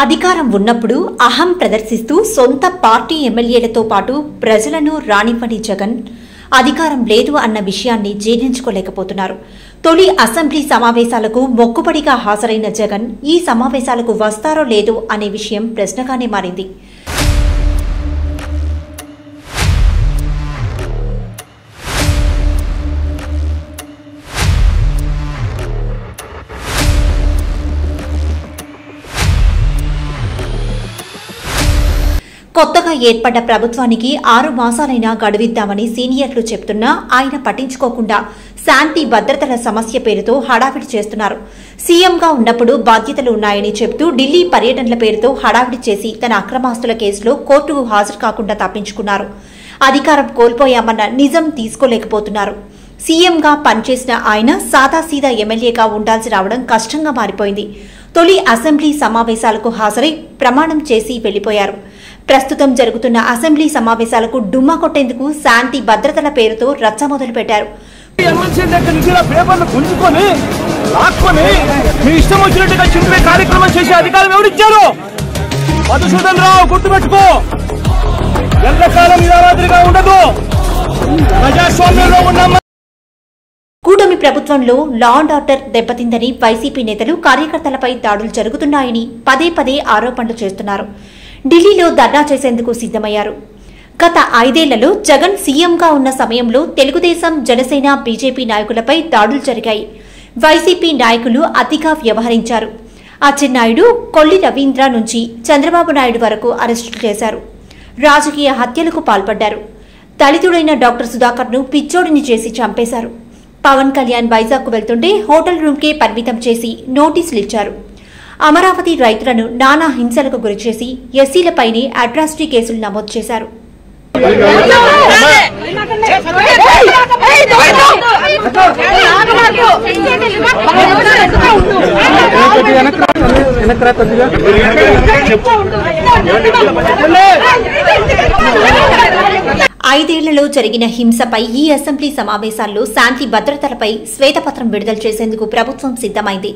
అధికారం ఉన్నప్పుడు అహం ప్రదర్శిస్తూ సొంత పార్టీ ఎమ్మెల్యేలతో పాటు ప్రజలను రానివ్వని జగన్ అధికారం లేదు అన్న విషయాన్ని జీర్ణించుకోలేకపోతున్నారు. తొలి అసెంబ్లీ సమావేశాలకు మొక్కుబడిగా హాజరైన జగన్ ఈ సమావేశాలకు వస్తారో లేదో అనే విషయం ప్రశ్నగానే మారింది. కొత్తగా ఏర్పడ్డ ప్రభుత్వానికి 6 మాసాలైనా గడువిద్దామని సీనియర్లు చెప్తున్నా ఆయన పట్టించుకోకుండా శాంతి భద్రతల సమస్య పేరుతో హడావిడి చేస్తున్నారు. సీఎంగా ఉన్నప్పుడు బాధ్యతలు ఉన్నాయని చెప్తూ ఢిల్లీ పర్యటనల పేరుతో హడావిడి చేసి తన అక్రమాస్తుల కేసులో కోర్టుకు హాజరు కాకుండా తప్పించుకున్నారు. అధికారం కోల్పోయామన్న నిజం తీసుకోలేకపోతున్నారు. సీఎంగా పనిచేసిన ఆయన సాదాసీదా ఎమ్మెల్యేగా ఉండాల్సి రావడం కష్టంగా మారిపోయింది. తొలి అసెంబ్లీ సమావేశాలకు హాజరై ప్రమాణం చేసి వెళ్లిపోయారు. ప్రస్తుతం జరుగుతున్న అసెంబ్లీ సమావేశాలకు డుమ్మా కొట్టేందుకు శాంతి భద్రతల పేరుతో రచ్చ మొదలు పెట్టారు. కూటమి ప్రభుత్వంలో లా అండ్ ఆర్డర్ దెబ్బతిందని వైసీపీ నేతలు కార్యకర్తలపై దాడులు జరుగుతున్నాయని పదే పదే ఆరోపణలు చేస్తున్నారు. ఢిల్లీలో ధర్నా చేసేందుకు సిద్దమయ్యారు. గత 5 ఏళ్లలో జగన్ సీఎంగా ఉన్న సమయంలో తెలుగుదేశం, జనసేన, బీజేపీ నాయకులపై దాడులు జరిగాయి. వైసీపీ నాయకులు అతిగా వ్యవహరించారు. అచ్చెన్నాయుడు, కొల్లి రవీంద్ర నుంచి చంద్రబాబు నాయుడు వరకు అరెస్టులు చేశారు. రాజకీయ హత్యలకు పాల్పడ్డారు. దళితుడైన డాక్టర్ సుధాకర్ను పిచ్చోడిని చేసి చంపేశారు. పవన్ కళ్యాణ్ వైజాగ్కు వెళ్తుంటే హోటల్ రూమ్కే పరిమితం చేసి నోటీసులు ఇచ్చారు. అమరావతి రైతులను నానా హింసలకు గురిచేసి ఎస్సీలపైనే అట్రాసిటీ కేసులు నమోదు చేశారు. ఐదేళ్లలో జరిగిన హింసపై ఈ అసెంబ్లీ సమావేశాల్లో శాంతి భద్రతలపై శ్వేతపత్రం విడుదల చేసేందుకు ప్రభుత్వం సిద్దమైంది.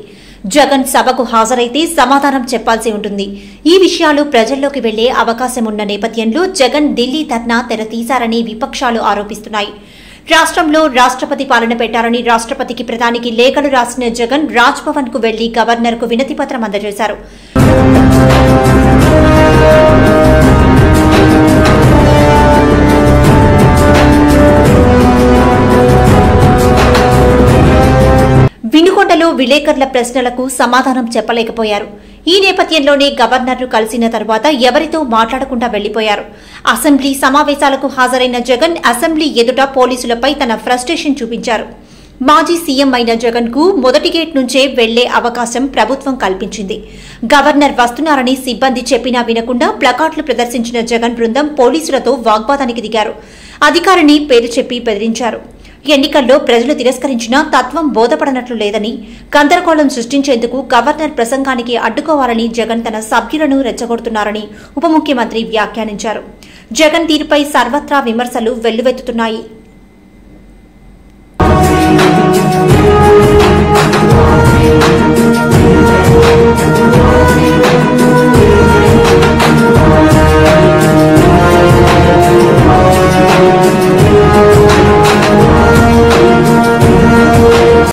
జగన్ సభకు హాజరైతే సమాధానం చెప్పాల్సి ఉంటుంది. ఈ విషయాలు ప్రజల్లోకి వెళ్లే అవకాశం ఉన్న నేపథ్యంలో జగన్ ఢిల్లీ ధర్నా తెరతీశారని విపక్షాలు ఆరోపిస్తున్నాయి. రాష్ట్రంలో రాష్ట్రపతి పాలన పెట్టారని రాష్ట్రపతికి, ప్రధానికి లేఖలు రాసిన జగన్ రాజ్భవన్ కు వెళ్లి గవర్నర్ కు వినతిపత్రం అందజేశారు. వినుకొండలో విలేకరుల ప్రశ్నలకు సమాధానం చెప్పలేకపోయారు. ఈ నేపథ్యంలోనే గవర్నర్ను కలిసిన తర్వాత ఎవరితో మాట్లాడకుండా వెళ్లిపోయారు. అసెంబ్లీ సమావేశాలకు హాజరైన జగన్ అసెంబ్లీ ఎదుట పోలీసులపై తన ఫ్రస్ట్రేషన్ చూపించారు. మాజీ సీఎం అయిన జగన్ కు మొదటి గేట్ నుంచే వెళ్లే అవకాశం ప్రభుత్వం కల్పించింది. గవర్నర్ వస్తున్నారని సిబ్బంది చెప్పినా వినకుండా ప్లకార్డులు ప్రదర్శించిన జగన్ బృందం పోలీసులతో వాగ్వాదానికి దిగారు. అధికారిని పేరు చెప్పి బెదిరించారు. ఎన్నికల్లో ప్రజలు తిరస్కరించినా తత్వం బోధపడనట్లు లేదని, గందరగోళం సృష్టించేందుకు గవర్నర్ ప్రసంగానికి అడ్డుకోవాలని జగన్ తన సభ్యులను రెచ్చగొడుతున్నారని ఉప ముఖ్యమంత్రి వ్యాఖ్యానించారు. జగన్ తీరుపై సర్వత్రా విమర్శలు వెల్లువెత్తుతున్నాయి.